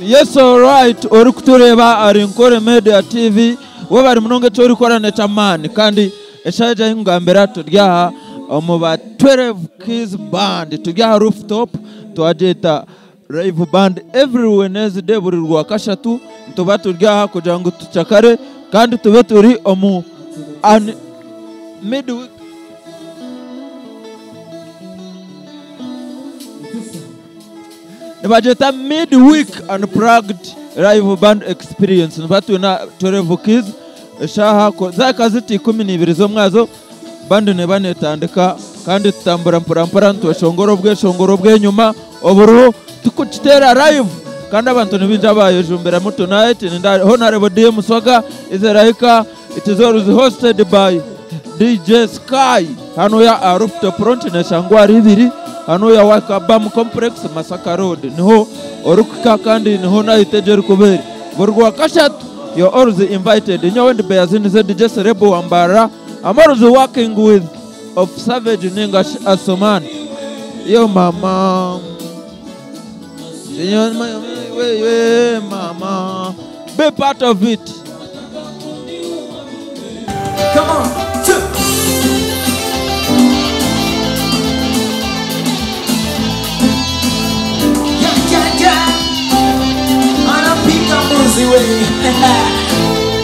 Yes, all right. Orukutureba Arinkore Media TV. Wabari munonge tori korane chamani kandi eshaje ingambera turya omuba 12 Keys Band turya rooftop twajeta live band every Wednesday buri rwa kashatu tuba turya kugira ngo tucakare kandi tube turi omu midweek Nebajeta midweek unplugged live band experience nbatu na 12 Keys shaha ko zakaziti 12 zo mwazo band ne banetandika kandi tutambura mpurampura shongoro bwe nyuma oburu tukutera live kandi abantu nibinja bayo jumbera muto night and honorable DM Swaga is like it is always hosted by DJ Sky hano ya rooftop front na shangwari ibiri hano ya Wakabam Complex Masaka Road niho orukuka kandi niho na itegeri kuberi burwa kashatu you're always invited nyawe ndibeyazini ze DJ Serebo Wambara I'm always working with of Savage Ninga Asoman yo mama we mama be part of it. Come on. Anapika mbuzi we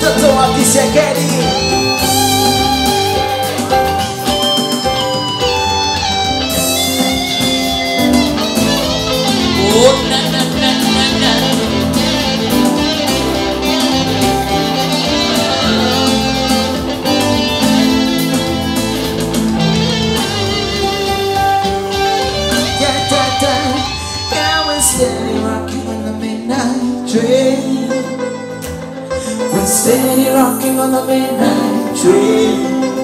toto wa kishekeri. Oh na na na na na. Yeah, we're steady rocking on the midnight train. We're steady rocking on the midnight train.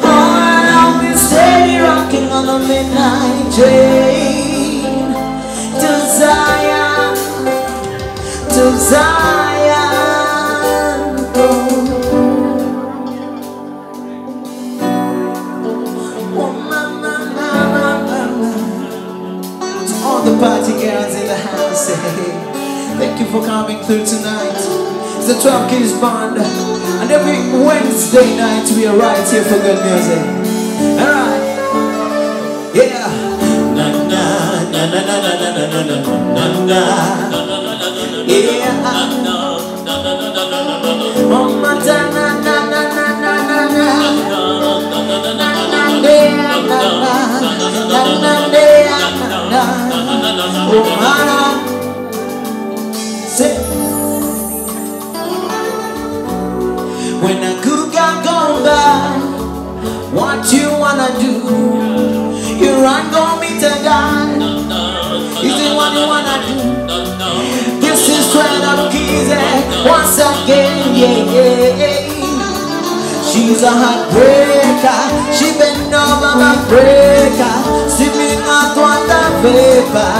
Oh, we're steady rocking on the midnight train. To Zion, to Zion. Oh, mama, mama, mama. To all the party girls in the house, say, Thank you for coming through tonight. It's the 12 Keys Band, and every Wednesday night we are right here for good music. Alright, yeah. Na na na na na na na na na na. Yeah. Oh my na na na na na na na. When a good guy gone by, what you wanna do? You run go meet a guy. Is it what you wanna do? This is 12 Keys once again, yeah. She's a heartbreaker. She been over my breaker, sipping hot water vapor.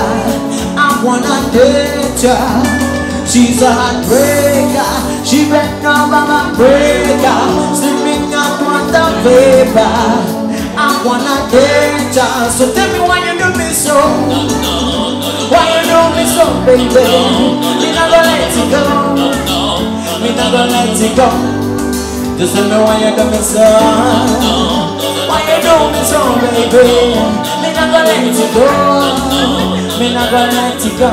I wanna date her. She's a heartbreaker. She bent over my breaker, sipping hot water vapor. I wanna date her. So tell me why you do me so. Why you do me so, baby? Me not gonna let it go. Me not gonna let it go. Just tell me why you do me so. Why you do me so, baby? Me not gonna let it go. Me not gonna let it go.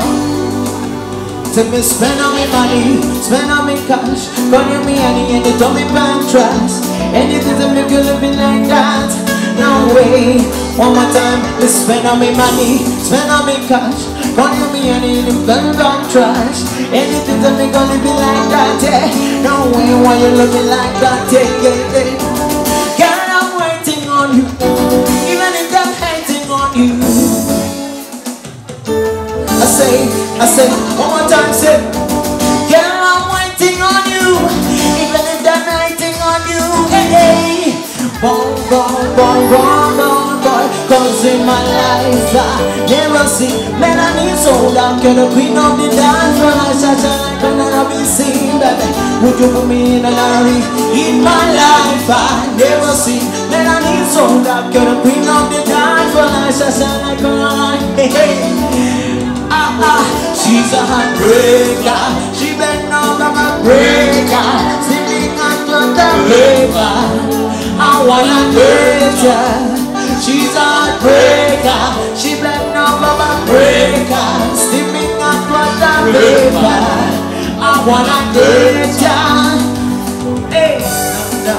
Tell me spend on me money, spend on me cash. Call you me honey and you told me Pinterest. Anything to make you living like that. No way. One more time, let's spend on me money, spend on me cash. Call you me honey and you told me Pinterest. Anything to make you living like that, yeah. No way, why you love me like that, yeah, yeah, yeah. Girl, I'm waiting on you, even if I'm hating on you. I say, one more time, say, girl, I'm waiting on you, even if they're waiting on you, hey, hey. Boy, cause in my life I never see Melanie so dark, you're the queen of the dance. When I shine like I'll never be seen, baby. Would you put me in a lottery? In my life I never see Melanie so dark, you're the queen of the dance. When I shine like I'll hey, hey. She's a heartbreaker. She been over my breaker, sitting under the river. I wanna date her. She's a heartbreaker. She been over my breaker, sitting under the river. I wanna date her. Hey, no.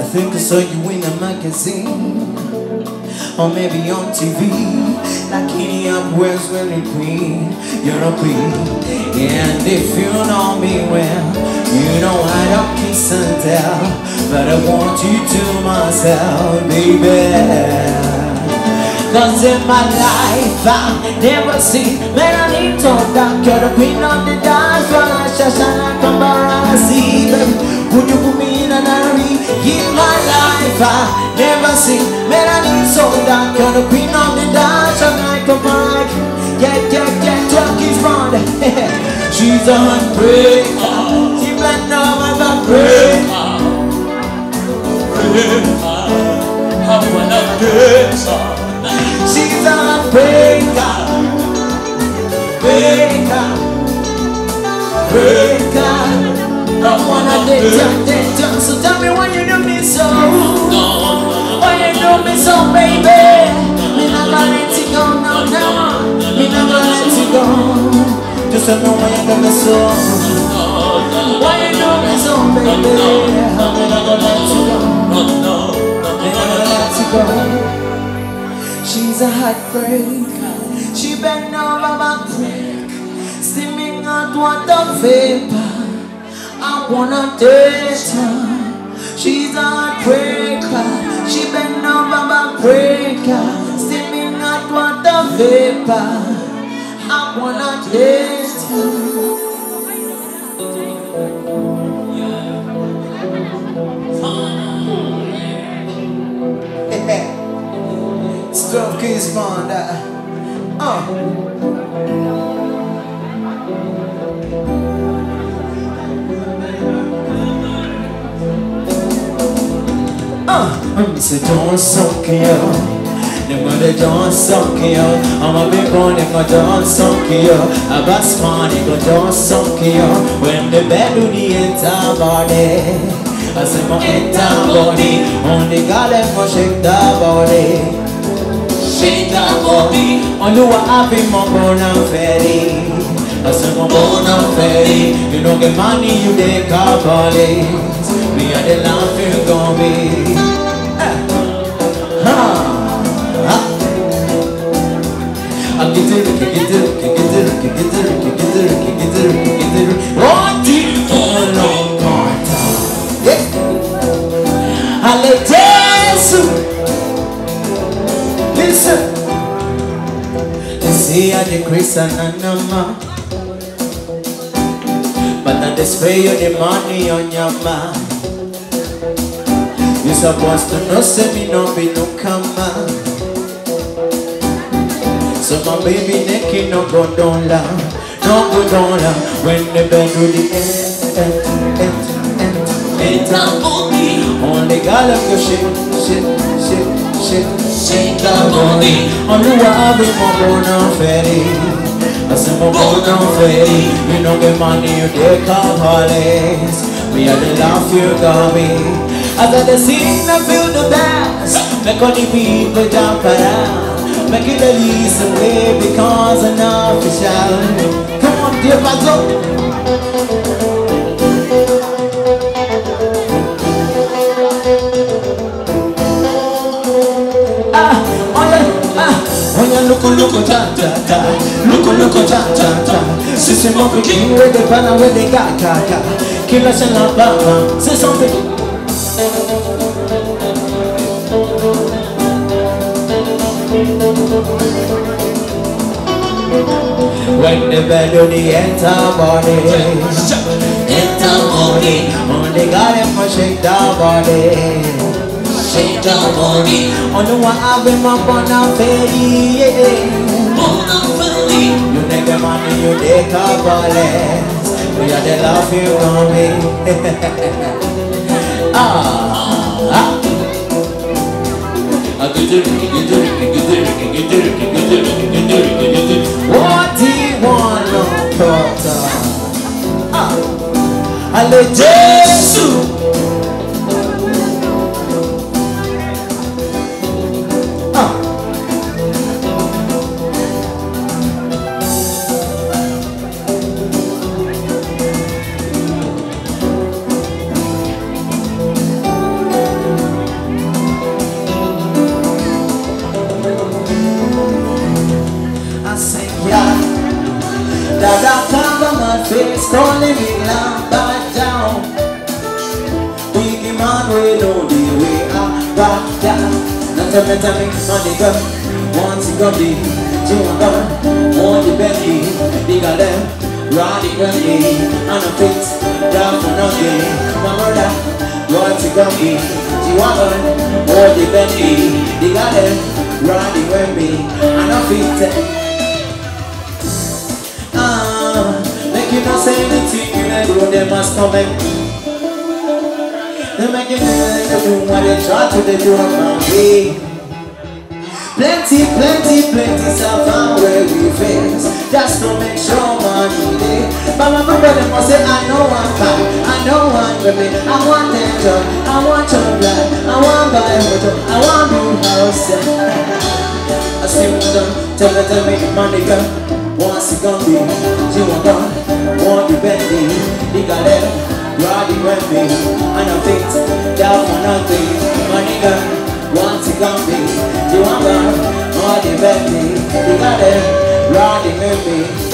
I think I saw you in a magazine, or maybe on TV, like Kitty up West Willie Queen. You're a queen, and if you know me well, you know I don't kiss and tell, but I want you to myself, baby. Cause in my life I never see Melanie talk dark, you're the queen of the dance. When I shine like a Barassi, would you put me in a hurry? In my life I never see Melanie so dark, you're the queen of the dance. Shine like a Barassi, yeah, 12 Keys Band. She's a heartbreaker. She bent over the breaker. I wanna get her. She's a breaker, breaker, breaker. I wanna date her. So tell me why you do me so. Why you do me so, baby? Me not gonna let you go, no, no. Me not gonna let you go. Just tell me why you do me so. Why you do me so, baby? Me not gonna let you go. Me not gonna let you go. She's a heartbreaker. She bent over my break, steaming hot water vapor. I wanna date her. She's a heartbreaker. She bent over my breaker, steaming hot water vapor. I wanna date her. this man. So don't suck you. Them gonna don't suck you. I'm a big one, them gonna don't suck you. A boss man, they gonna don't suck you. When the bed do the entire body, I say my entire body. Only God them gonna shake the body. Shake the body. Only what happen, my bone and fatty. I say my bone and fatty. You don't get money, you take our bodies. We are the land you gon' be. What do you want on Carter? Listen. They say I decrease and number, but I display you the money on your mind. You supposed to know, say me no be no come. So my baby naked no go down la, no go down la. When the bed do the end only God of your shit the body. Only what I be my bone and fatty. I say my bone and fatty. You know the money you take our holidays. We are the laugh you got me. As I sing I feel the best. Make all the people jump around. Make it the least away because I'm not official. Come on, dear Pazo. Look, cha. Sissy Monkey King with the banner with the ga. Kill us in la baba. Say something. When the bed on the entire body, only got him for shake the body, shake the body. Only what I've been up on a ferry, you make the money, you take a bullet. We are the love you on me. What do you want on Carter? I let Jesus. That cover my face, calling me lamb back down. Biggie man, we know the way I back down. Not a better mix money girl. Once you got me, you want the belly. Bigger them, Roddy Wendy, and a fit, down for nothing. My mother, once you got me, you want the belly. Bigger them, Roddy Wendy, and a fit. You don't say anything, you know they must come in. They make you do what they try to do on my way. Plenty stuff where we face. Just to make sure money day. But my brother must say, I know I'm fine, I know I'm women. I want that job, I want your blood, I want buy a motor, I want new house. I see what done, tell me the money girl. Once it gon' be, she won't gone. Want the Bentley, he got them. Roddy Wendy, and I fit down for nothing. Money gun, once it gon' be, she won't gone. Want the Bentley, he got them. Roddy Wendy.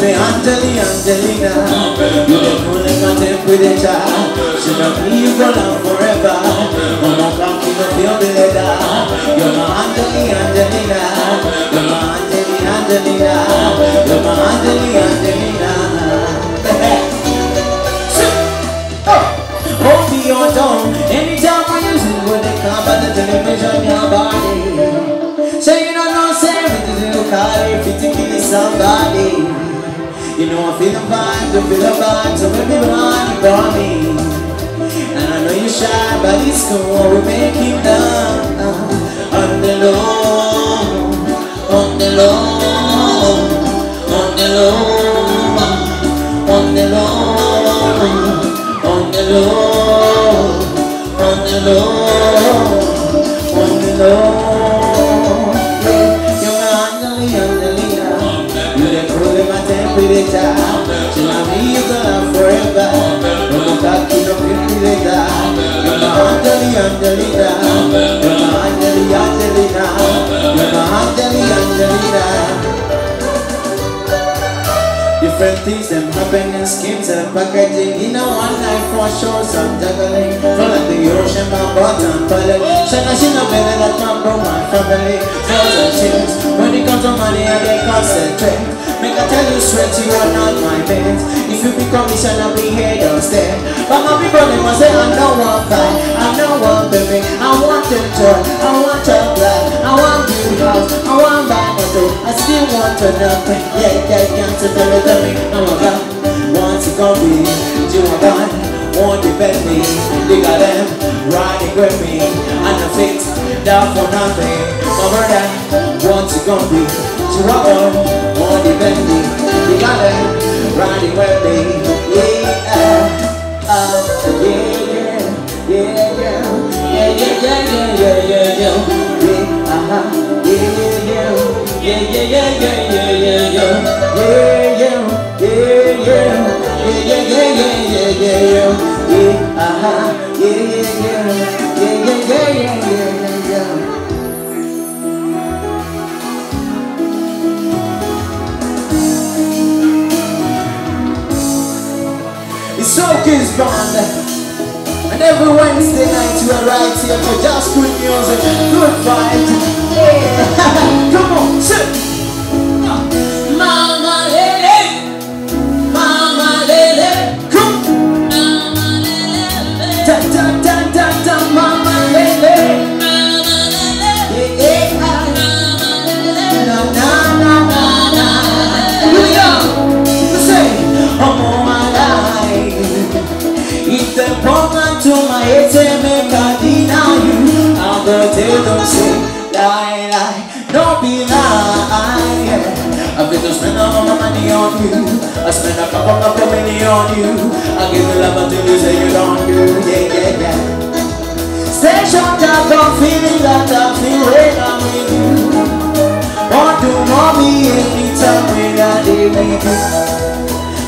me Angelina. You the cool like a temperature. Should I be you for love forever? Mama can't keep up your leather. You're my Angelina. You're my Angelina. You're my Angelina. Hold me on down. Anytime I use it, when they come by the television, your body. So you don't know, say everything you carry, if you think it is somebody. You know I feel the vibe, so baby blind for me. And I know you're shy, but it's cool, we make it down. On the low, on the low, on the low, on the low, on the low, on the low, on the low. You're my Angelina, you're the cool in my temperature. She love me, you gonna forever. No cocky, no temperature. You're my Angelina, you're my Angelina, you're my Angelina. Different things them happen in schemes and packaging. In a one night for sure, some juggling. From like the ocean, my bottom palette. Shana belly that man bro my family. Girls and chills. When it comes to money, I they concentrate. Make I tell you straight, you are not my mate. If you become mission, I'll be here downstairs. But my people, they must say, I know one guy, I know one baby. I want to joy, I want to black, I want beauty house, I want buy motor. I still want to nothing. Yeah, so tell me, oh my God. Once you come be, you are gone. Won't depend me, they got them riding with me. And the fix, down for nothing. My brother, once you come be, you are gone. Won't depend me, they got them riding with me. It's Soakers Band, and every Wednesday night you are right here for just good music, good vibes. Yeah. Come on, sit. Mama Lele, Mama Lele, come. Mama Lele, da da da da da, Mama Lele, Mama Lele, yeah, Mama Lele, na na na na na. Here we go. Say, oh my life, if they come to my head, say make I deny you. I'm gonna tell them say lie, don't be lie. I feel to spend all my money on you. I spend a couple million on you. I give you love until you say you don't do. Yeah. Stay short up on feeling that I feel when I'm with you. Want to know me anytime when I live with you.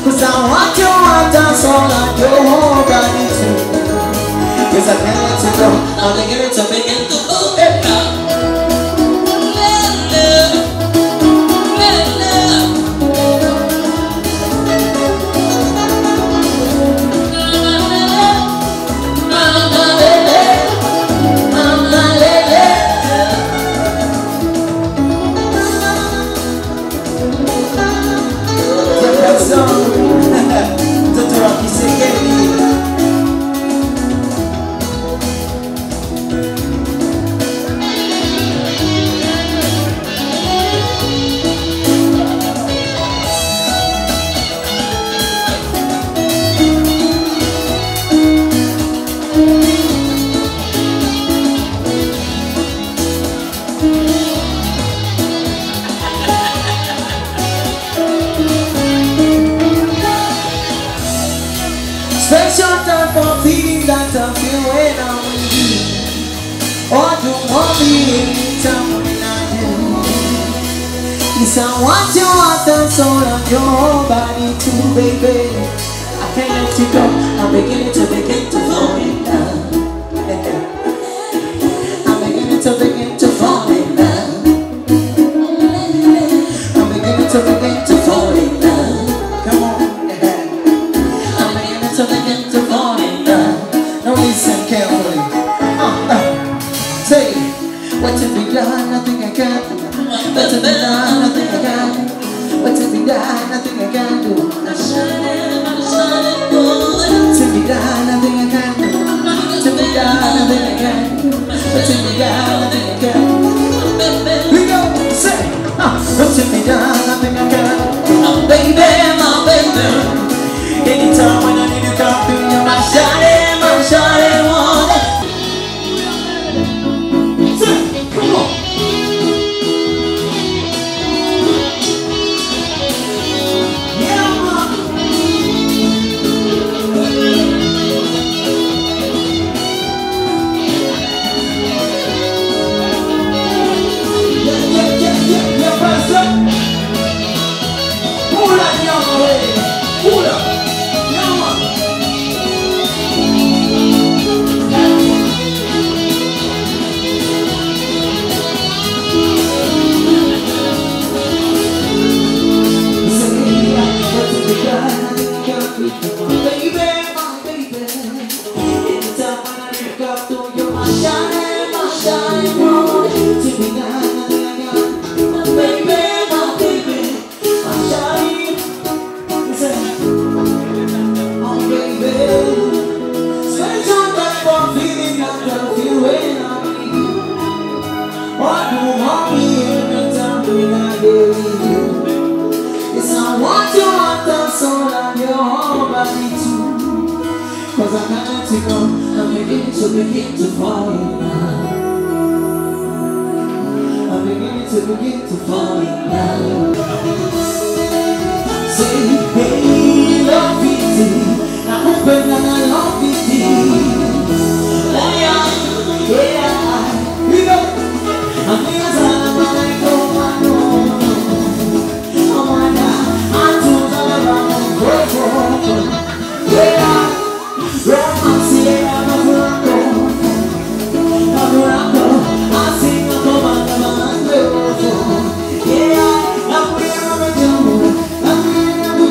Cause I want you, want us all and your whole body too. Cause I can't let you go. I'm beginning to begin to go. Special time for feeling that I feel when I'm with you. Or do want me anytime when I do. Yes, I want you out and soul and your whole body too, baby. I can't let you go. I'm beginning to fall in love. I'm beginning to fall in love. I'm beginning to fall in love. But to be done, nothing I can do. But to be done, nothing I can do. To be done, nothing I can do. To be done, nothing I can do. But to be done, nothing I can do. We go, say, but to be done, nothing I can do. Baby, my baby. Anytime when I need to come through, you're my shawty, one. Say, come on. Cause I'm not to go, I'm beginning to fall in love. I'm beginning to fall in love. Say, hey, love it, I'm open and I love it. Oh yeah, we go. I'm here as I'm gonna go, oh my God, I'm too tired, I'm gonna go. Yeah. Romance, yeah, I'm a Morocco. I sing a command, yeah, I'm here, I'm a jungle. I'm here, I'm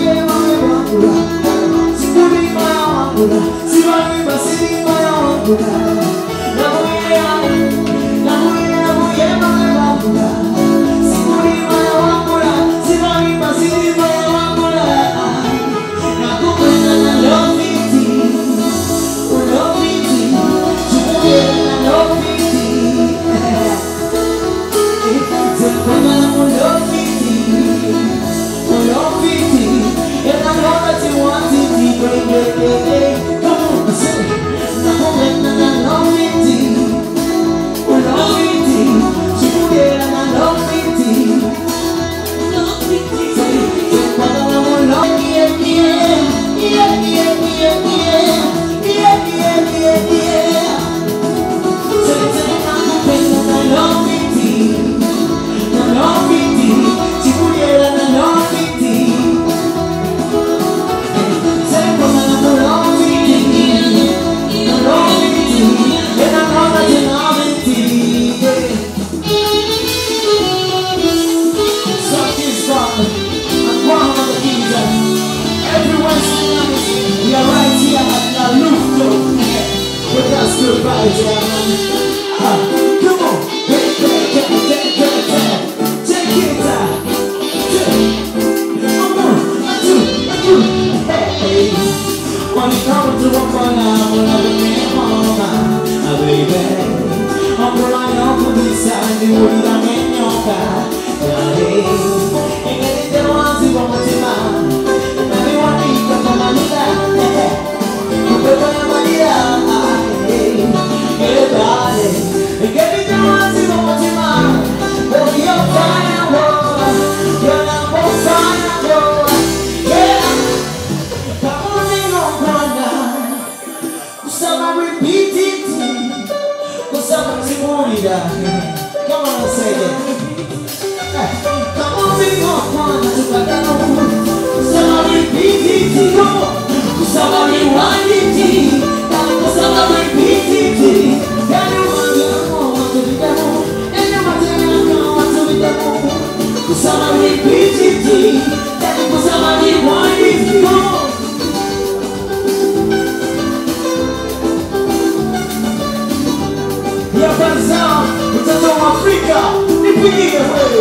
Africa, nipige wewe.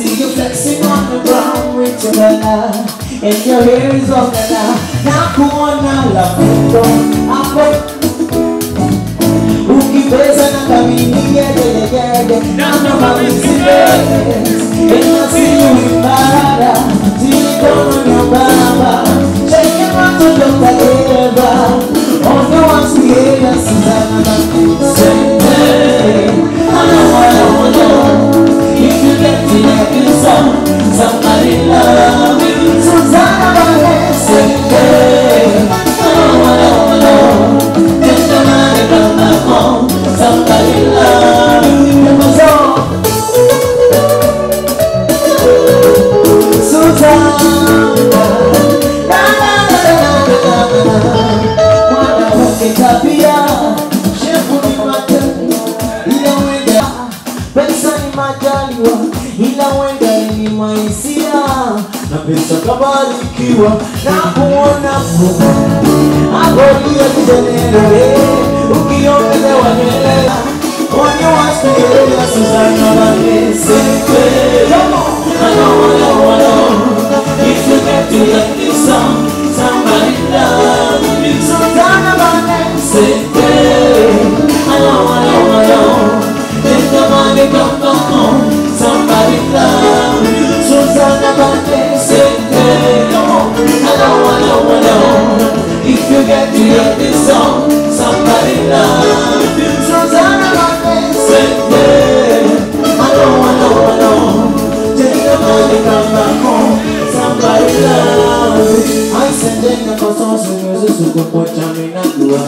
see you flexing on the ground with your banana, and your hair is on the now. Now come on now, love me, don't ukipesa na kamini yede na mama misiles and I see you in Barada Tikono nyobaba shaking out to Dr. Eva on the ones we hear Susanna say hey I know if you get to that song somebody love you Susanna say hey I know somebody love you. It was all Susanna. Mwana wake tabia shepu ni majali ila wenda pesa ni majaliwa ila wenda ni maisia na pesa kabarikiwa na kuona agolia kijenere ukiongelewa nyelela wanye wasikiela Susanna Baneseke. Come on, I know if you get to like this song somebody love you Susanna Baneseke. I know if the money come on somebody love you Susanna Baneseke. Come on, I know if you get to like this song somebody love you Susanna Baneseke. I know take the money come back home somebody love you. I send in the cosmos sukupocha mina dua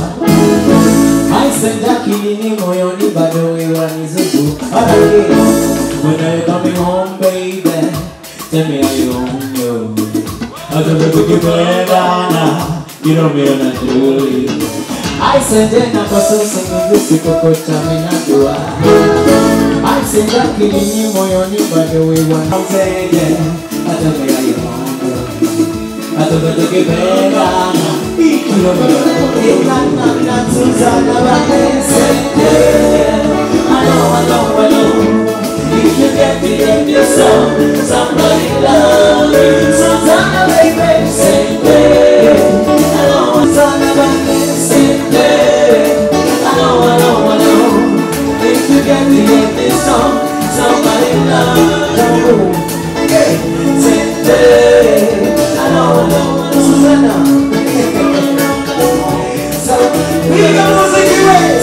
I send a kilini moyoni bado wewa nizuku Alaki when are you coming home baby tell me are you home yo I don't know if you can now you know me on a Julie I said then I got so single kukocha mina dua I said that kilini moyoni bado wewa I'm saying yeah I don't know are you home yo I don't know if you can now you know me on a Julie Susanna Baneseke. I know if you get me in this song somebody love you Susanna Baneseke. I know Susanna Baneseke. I know if you get me in this song somebody love you Baneseke. I know Susanna. We got music you wait,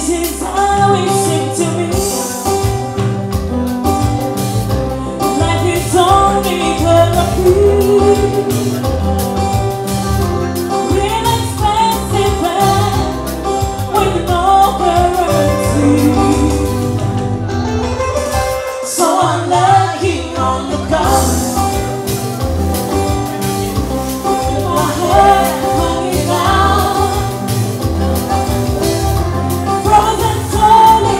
This is how it seemed to me. Life is only therapy. Real expensive with no guarantee. So I'm lucky on the ground. My head hanging down. Frozen soul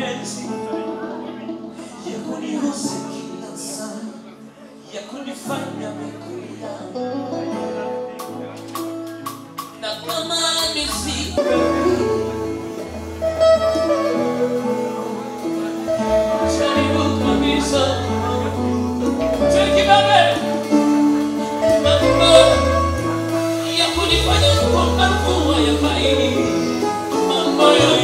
mapenzi ya kunihusu kila saa, ya kunifanya mikulia na kama misi jaribu kabisa tekibabe mambo ya kunifanya kuomba kuwa ya faidi mambo yo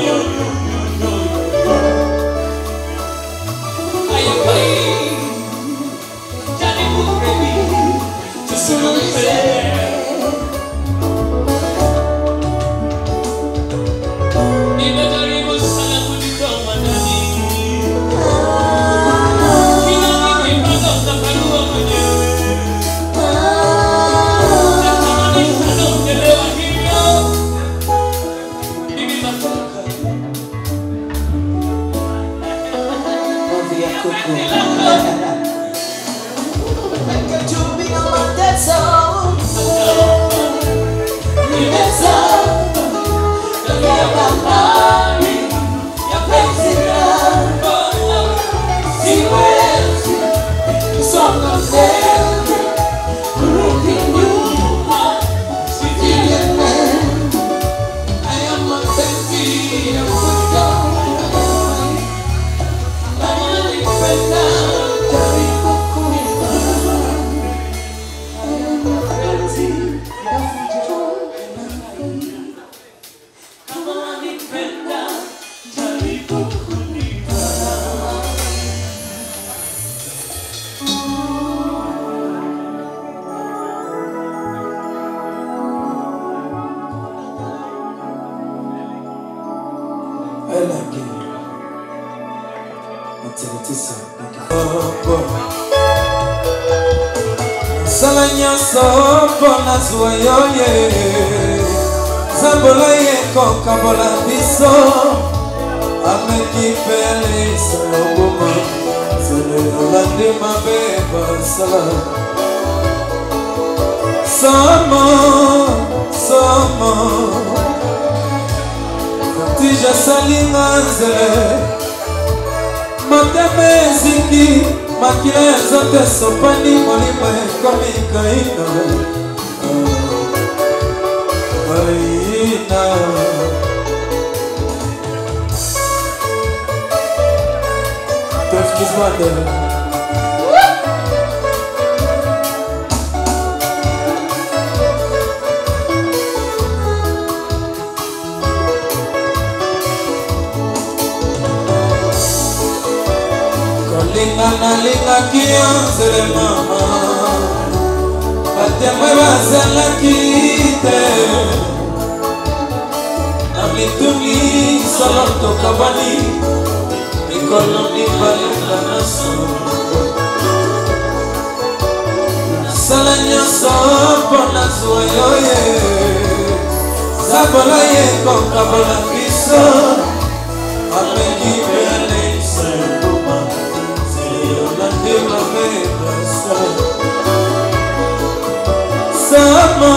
Salanya sopona zuayoye Zambola yeko kabola biso Amekipele salobuma Sele olande mabeba sala Sama Fatija salinga nzele Mateme ziki Makila ya zote sopani molima komi kaina Kaina Tefkizmade Linga kianzele mama Batemwe bazala kite Namituni saloto kabani Mikolo ni balinga naso Salanya sopona zuayoye Zabola yeko kabola biso Amekipele sebuma Sama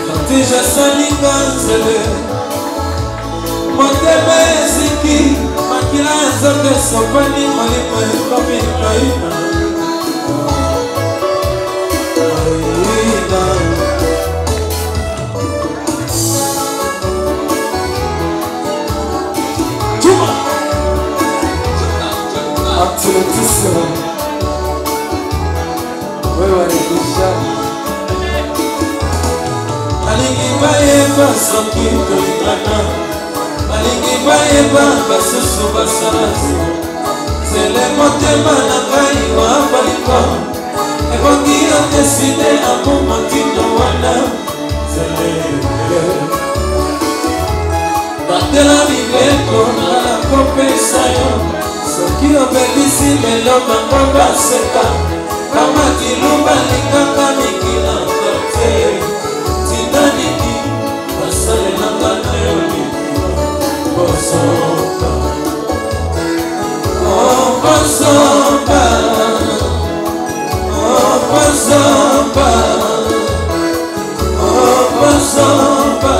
Fatija salinga nzele Moteme ziki Makila zote sopani malima komi kaina Atletismo Wewe ni kushani Alingi baye baso kito ikana Alingi baye basusu basarasi Zele motema na gai wa balikwa Ebongi yo deside amu matindo wana Zele Batela viveko na la kopesa yo Kio belisi lelo mambamba seka Kama kiluba likanga mikila kote Tindani ki Basale nanga na yoni Bosoba Oh bosoba Oh bosoba Oh bosoba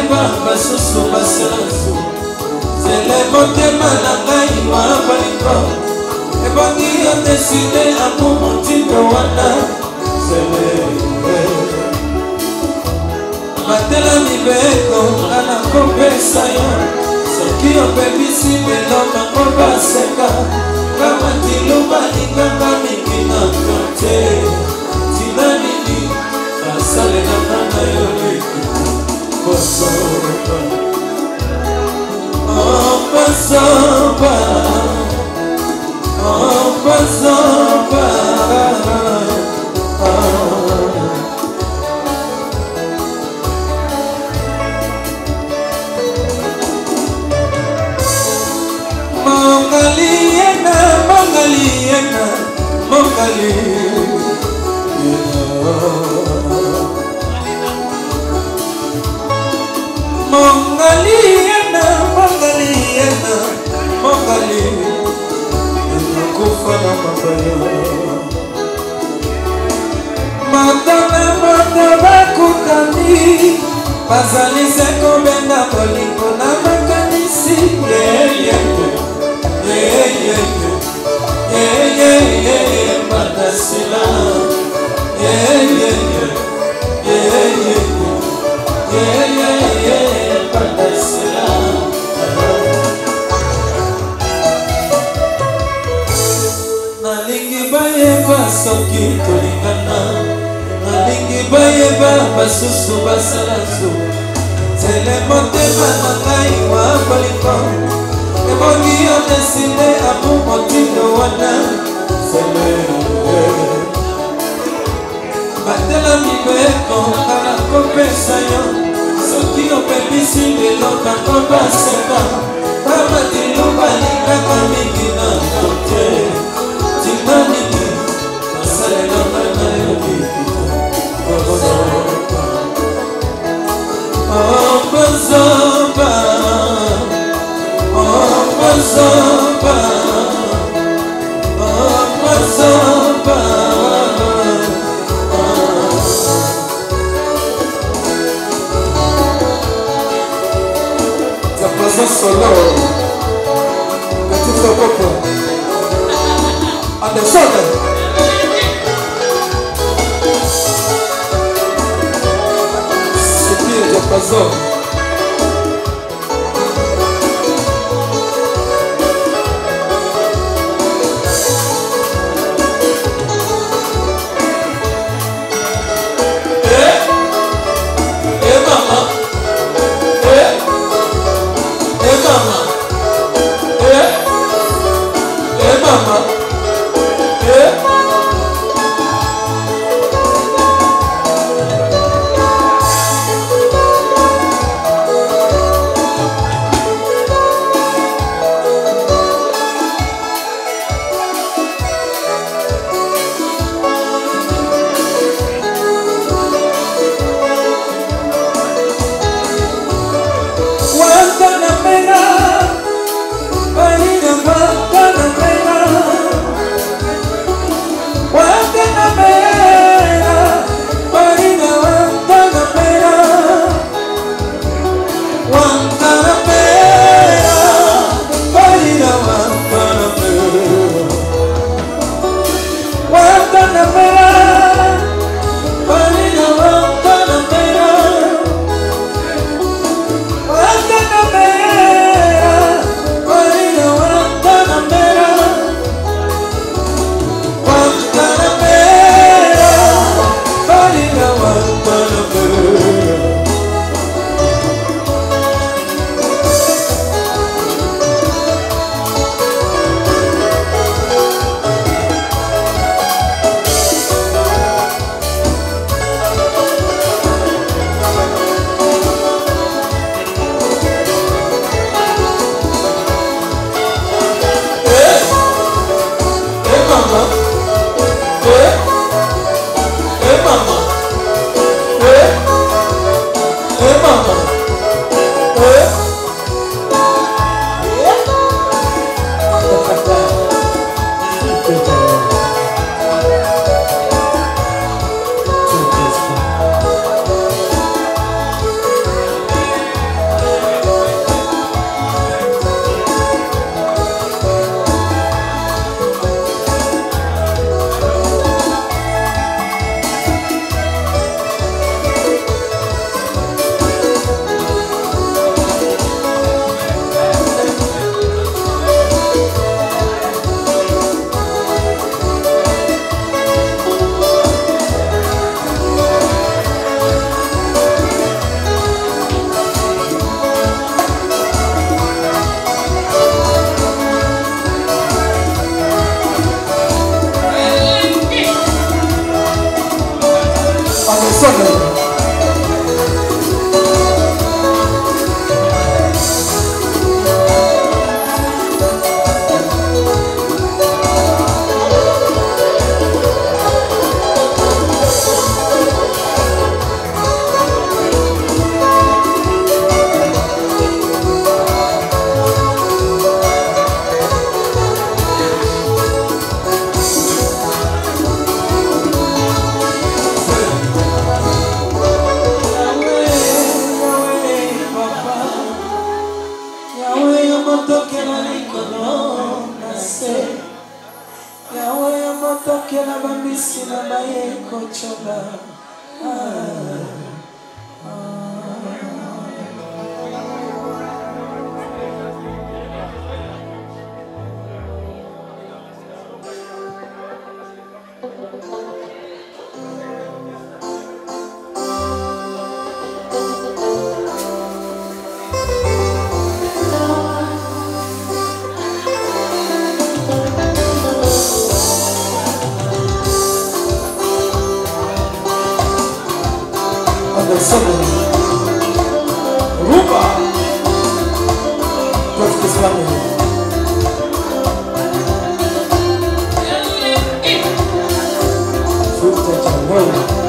bayeba basusu basalasu zele motema na ngai wa baliko ebongi yo deside amu motindo wana zele batela mibeko ana kopesa yo soki opebisi lelo bango baseka kama tiluba linganga mingi na kote tina nini basalela nana yo leki bosoba basoba basoba Mongaliena, Mongaliena, Mongaliena, Mongaliena, Mongaliena, Mongaliena, kufana mabaya. Matana mataba kutani, bazali seko benda bolingo na makanisi. Madasila, Madasila. Nalingi bayeba soki tolingana, nalingi bayeba basusu basalasu. Tele motema na ngai wa baliko. Ebongi yo deside amu motindo wana zele batela mibeko kana kopesa yo soki opebisi lelo bango baseka kama tiluba lingaka mingi na kote tina nini basalela nana yo bikita bozoba bozoba Mazoba, Mazoba. Ta présence sonore, le titre pop. Anderson. C'est qui le diapason? sina baye kochoba. Rumba Prophetess family. Fruit and world.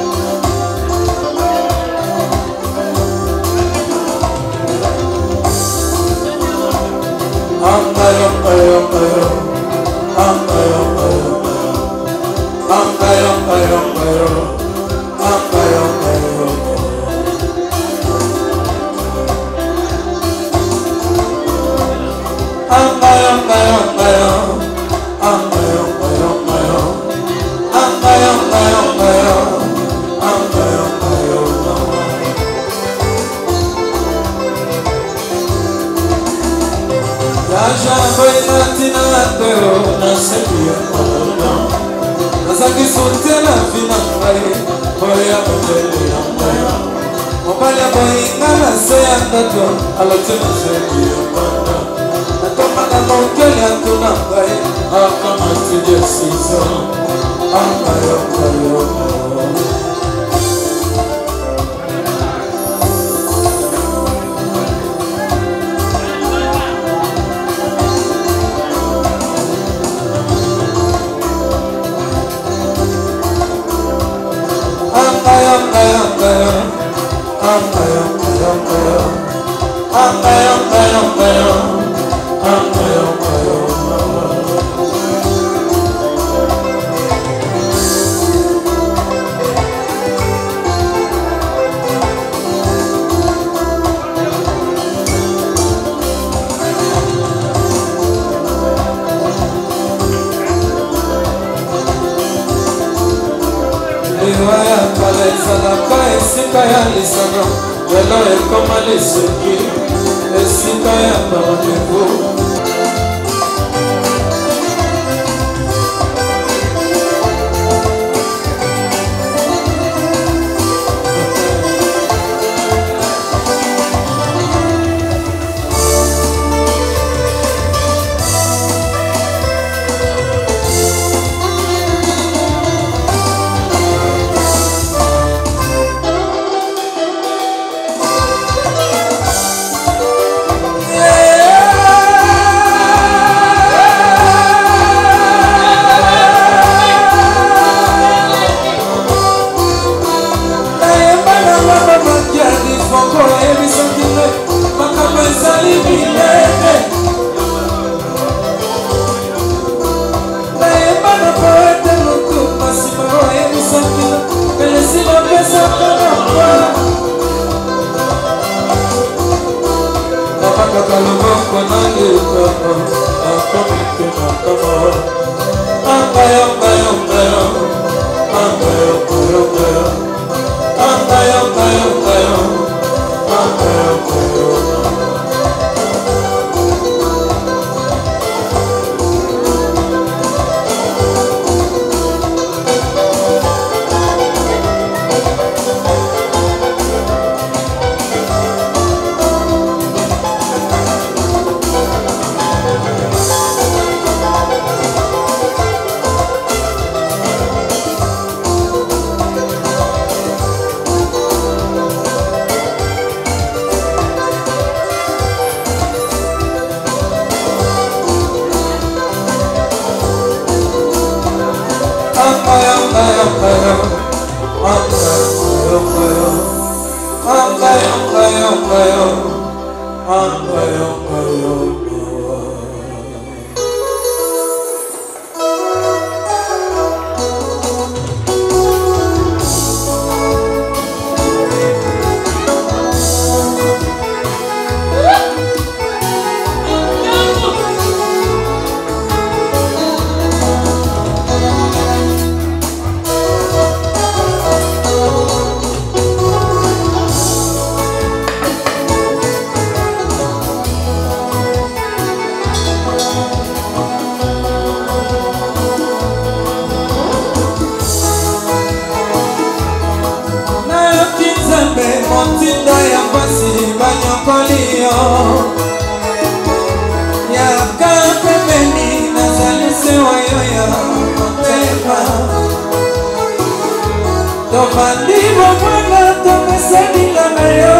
Mandibo mwana tomesaninga na yo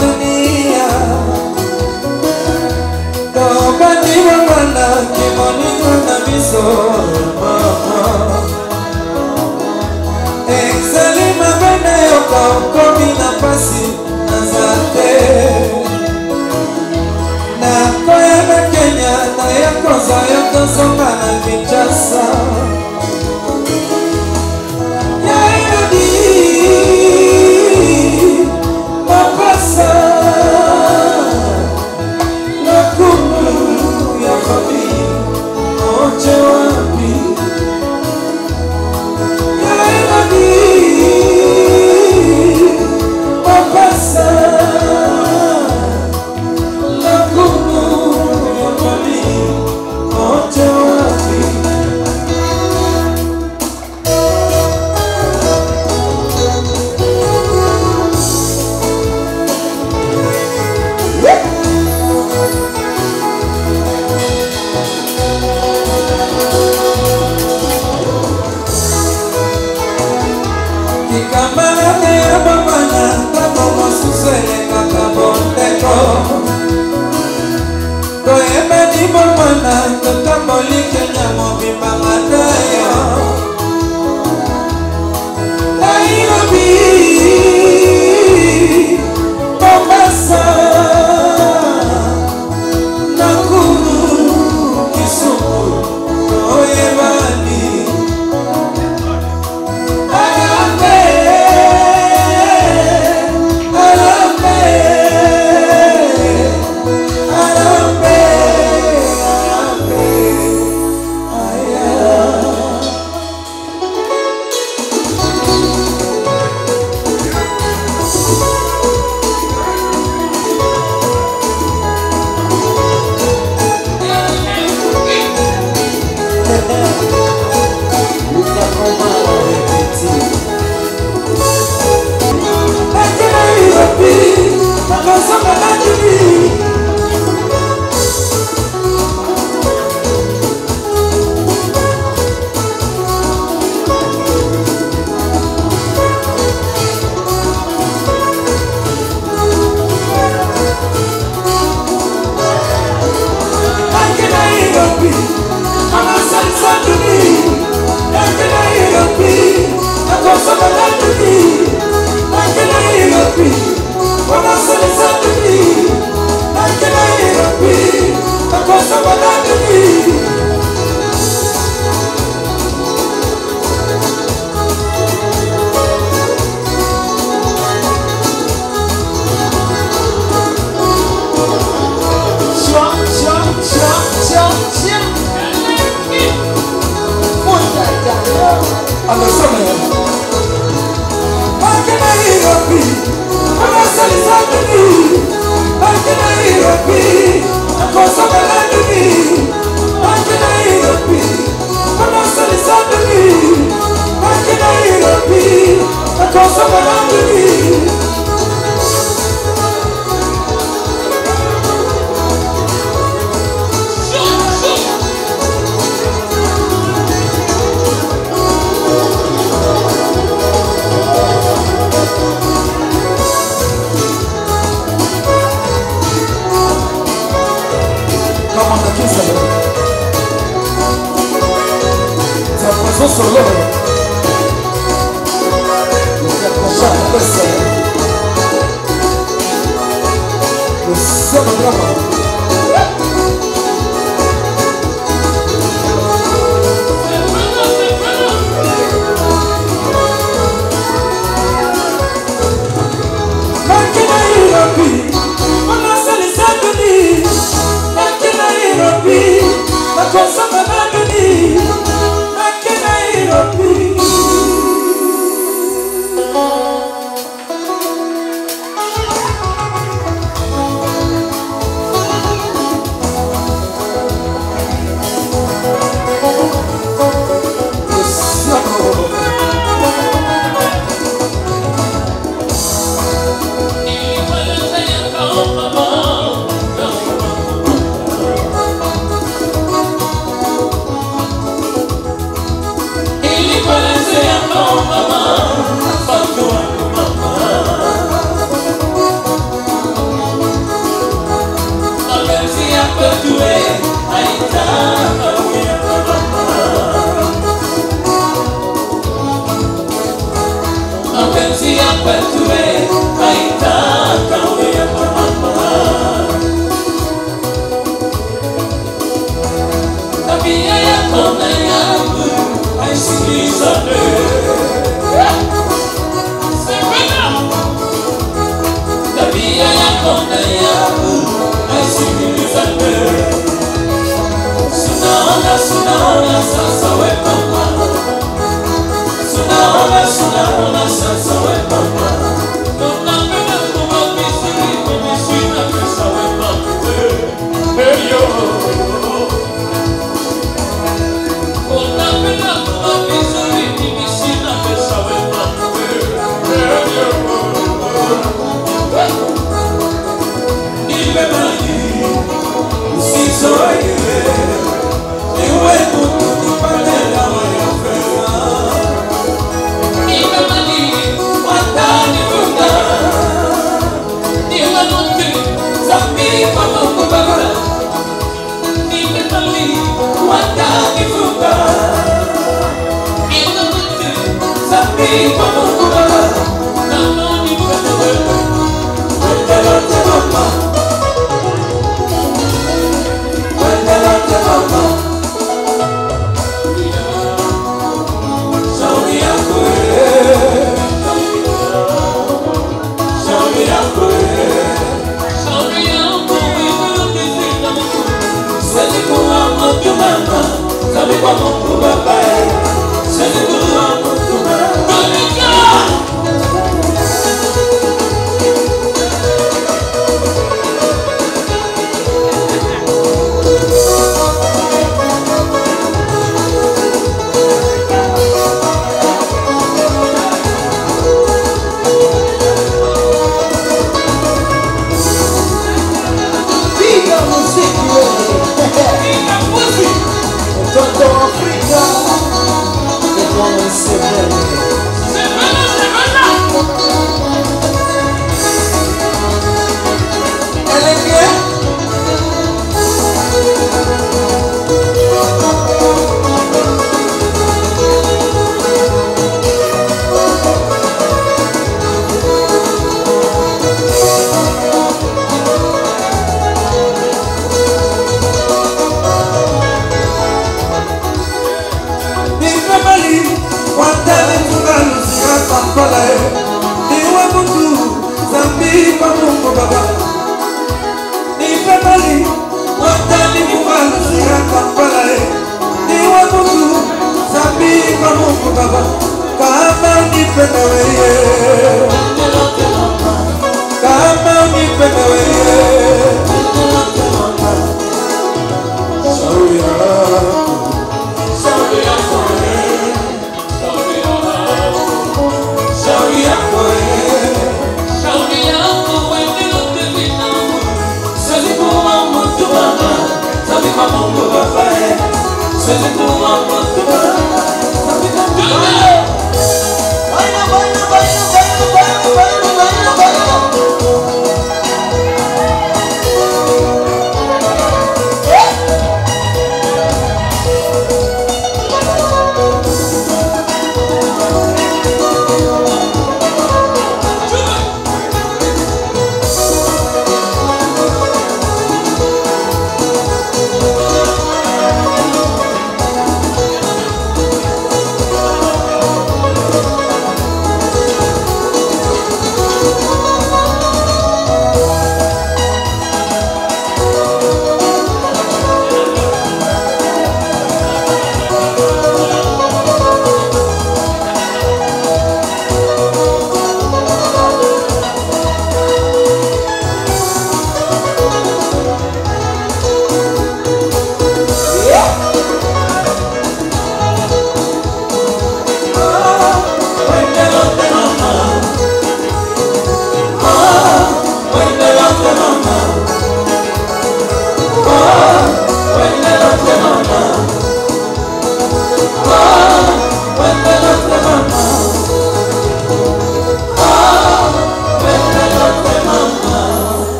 dunia. Mandibo mwana kimoningo na miso mama. Exali mabene yo komi na pasi na zate. Na koya na Kenya na ya koza ya kosonga na Kinshasa.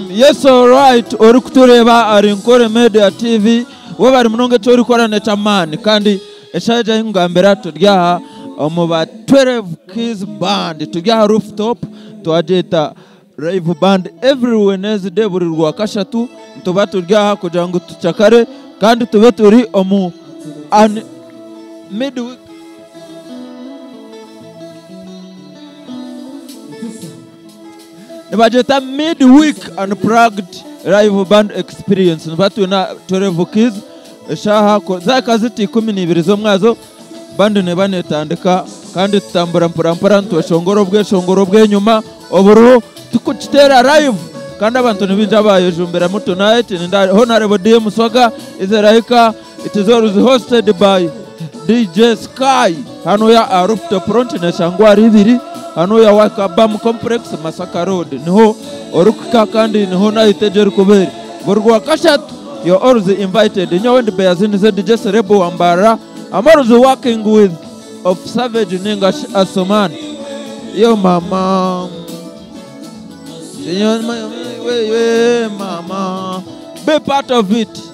Yes, all right. Orukutureba Arinkore Media TV we bari munonge cyori korane chamani kandi eshaje ingambera turyaha mu ba 12 Keys Band turyaha rooftop twajeta live band every Wednesday buri rwa kashatu tuba turyaha kugira ngo tucakare kandi tube turi omu midweek Nebajeta midweek unplugged live band experience nbatu na 12 Keys shaha zaka ziti 12 zo mwazo band ne banetandika kandi tutambura mpurampura shongoro bwe nyuma oburu tukutera live kandi abantu nibinja bayo jumbera mu tonight honorable DM Swaga Izeraika. It is always hosted by DJ Sky hano ya rooftop front na shangwari ibiri hano ya Wakabam Complex Masaka Road niho orukuka kandi niho na itegeri kuberi burwa kashatu. You're always invited. Nyawe ndi Beazini ze DJ Serebo Wambara. I'm always working with of Savage Ninga Asoman. Yo mama mama be part of it.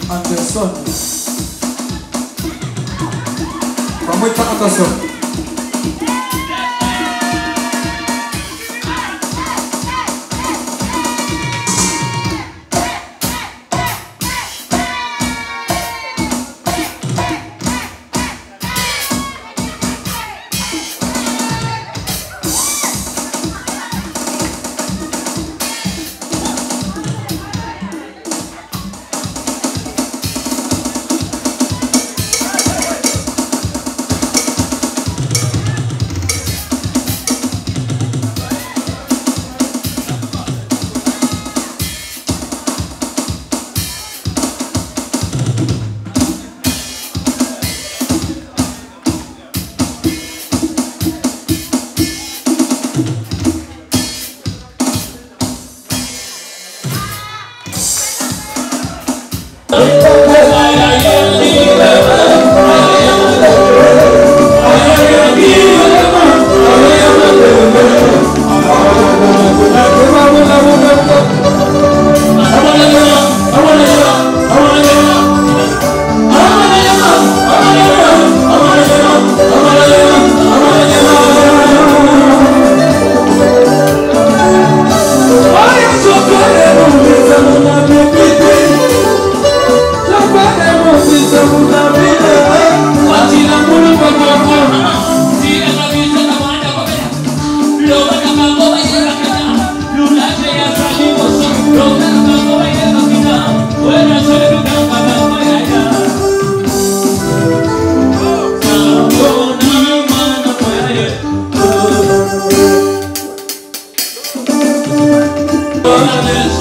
Anderson. Vamos para Anderson. Hey.